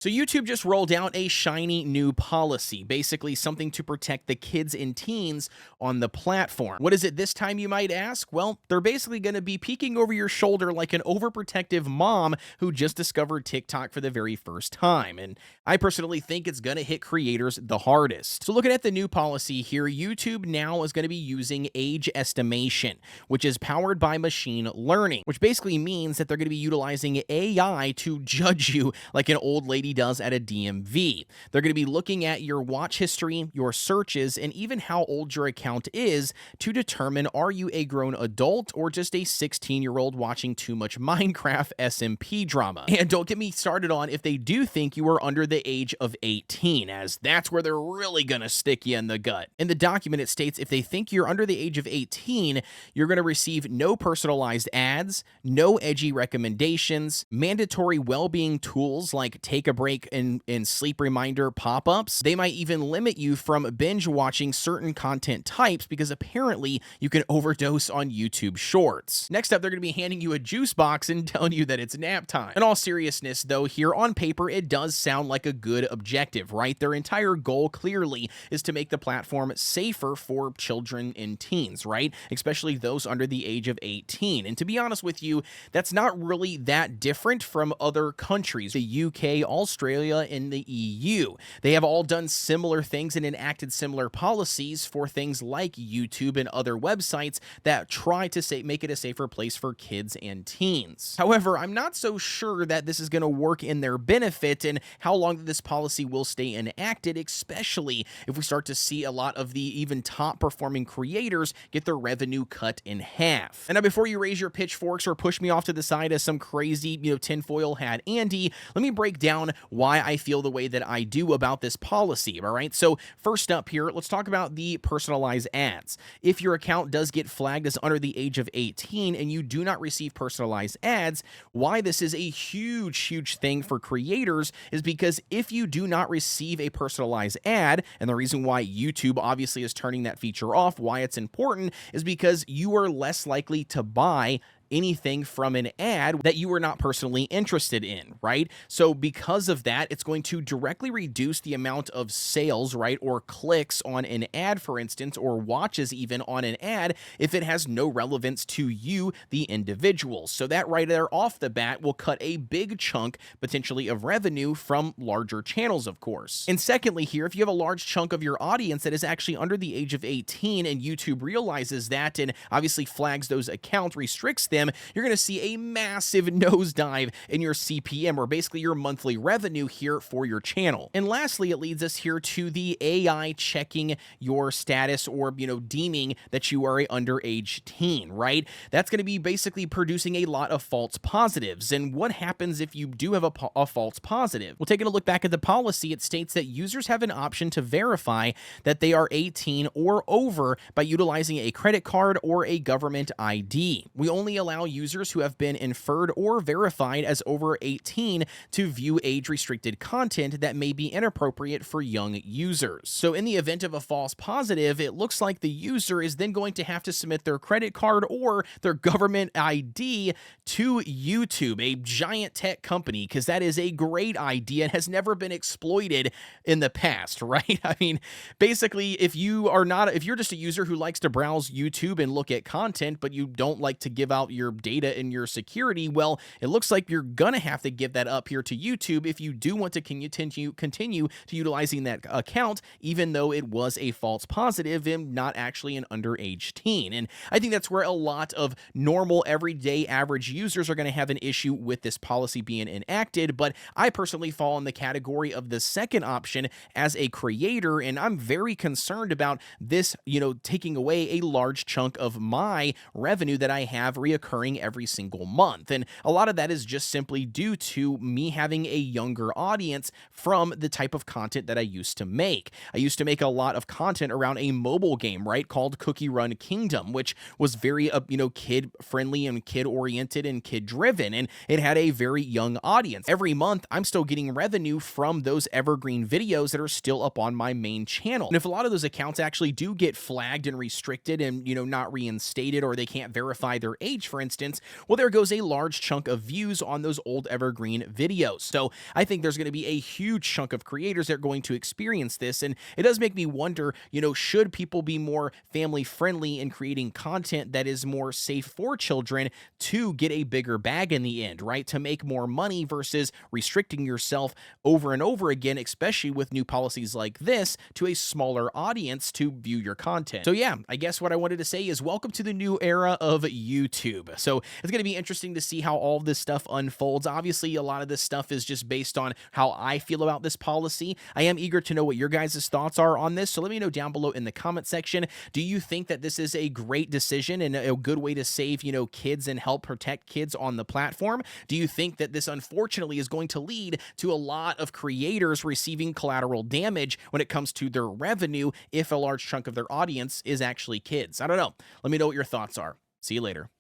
So YouTube just rolled out a shiny new policy, basically something to protect the kids and teens on the platform. What is it this time, you might ask? Well, they're basically going to be peeking over your shoulder like an overprotective mom who just discovered TikTok for the very first time. And I personally think it's going to hit creators the hardest. So looking at the new policy here, YouTube now is going to be using age estimation, which is powered by machine learning, which basically means that they're going to be utilizing AI to judge you like an old lady does at a DMV. They're going to be looking at your watch history, your searches, and even how old your account is to determine, are you a grown adult or just a 16-year-old watching too much Minecraft SMP drama? And don't get me started on if they do think you are under the age of 18, as that's where they're really going to stick you in the gut. In the document, it states if they think you're under the age of 18, you're going to receive no personalized ads, no edgy recommendations, mandatory well-being tools like take a break and sleep reminder pop-ups. They might even limit you from binge watching certain content types because apparently you can overdose on YouTube Shorts. Next up, they're going to be handing you a juice box and telling you that it's nap time. In all seriousness, though, here on paper, it does sound like a good objective, right? Their entire goal clearly is to make the platform safer for children and teens, right? Especially those under the age of 18. And to be honest with you, that's not really that different from other countries. The UK, Australia, and the EU. They have all done similar things and enacted similar policies for things like YouTube and other websites that try to make it a safer place for kids and teens. However, I'm not so sure that this is going to work in their benefit and how long this policy will stay enacted, especially if we start to see a lot of the even top performing creators get their revenue cut in half. And now, before you raise your pitchforks or push me off to the side as some crazy, tinfoil hat Andy, let me break down why I feel the way that I do about this policy, all right? So first up here, let's talk about the personalized ads. If your account does get flagged as under the age of 18 and you do not receive personalized ads, why this is a huge thing for creators is because if you do not receive a personalized ad, and the reason why YouTube obviously is turning that feature off, why it's important, is because you are less likely to buy anything from an ad that you were not personally interested in, right? So because of that, it's going to directly reduce the amount of sales, right, or clicks on an ad, for instance, or watches even on an ad if it has no relevance to you, the individual. So that right there off the bat will cut a big chunk potentially of revenue from larger channels, of course. And secondly here, if you have a large chunk of your audience that is actually under the age of 18 and YouTube realizes that and obviously flags those accounts, restricts them, you're going to see a massive nosedive in your CPM, or basically your monthly revenue here for your channel. And lastly, it leads us here to the AI checking your status or, deeming that you are a underage teen, right? That's going to be basically producing a lot of false positives. And what happens if you do have a false positive? Well, taking a look back at the policy, it states that users have an option to verify that they are 18 or over by utilizing a credit card or a government ID. We only allow users who have been inferred or verified as over 18 to view age-restricted content that may be inappropriate for young users. So in the event of a false positive, it looks like the user is then going to have to submit their credit card or their government ID to YouTube, a giant tech company, because that is a great idea and has never been exploited in the past, right? I mean, basically, if you're just a user who likes to browse YouTube and look at content, but you don't like to give out your data and your security, well, it looks like you're gonna have to give that up here to YouTube if you do want to continue to utilizing that account, even though it was a false positive and not actually an underage teen. And I think that's where a lot of normal, everyday, average users are going to have an issue with this policy being enacted. But I personally fall in the category of the second option as a creator, and I'm very concerned about this, taking away a large chunk of my revenue that I have reoccurring every single month. And a lot of that is just simply due to me having a younger audience from the type of content that I used to make. I used to make a lot of content around a mobile game, right, called Cookie Run Kingdom, which was very, kid friendly and kid oriented and kid driven. And it had a very young audience. Every month, I'm still getting revenue from those evergreen videos that are still up on my main channel. And if a lot of those accounts actually do get flagged and restricted and, not reinstated, or they can't verify their age, for for instance, well, there goes a large chunk of views on those old evergreen videos. So I think there's going to be a huge chunk of creators that are going to experience this. And it does make me wonder, should people be more family friendly in creating content that is more safe for children to get a bigger bag in the end, right? To make more money versus restricting yourself over and over again, especially with new policies like this, to a smaller audience to view your content. So yeah, I guess what I wanted to say is welcome to the new era of YouTube. So it's going to be interesting to see how all of this stuff unfolds. Obviously, a lot of this stuff is just based on how I feel about this policy. I am eager to know what your guys' thoughts are on this. So let me know down below in the comment section. Do you think that this is a great decision and a good way to save, kids and help protect kids on the platform? Do you think that this unfortunately is going to lead to a lot of creators receiving collateral damage when it comes to their revenue if a large chunk of their audience is actually kids? I don't know. Let me know what your thoughts are. See you later.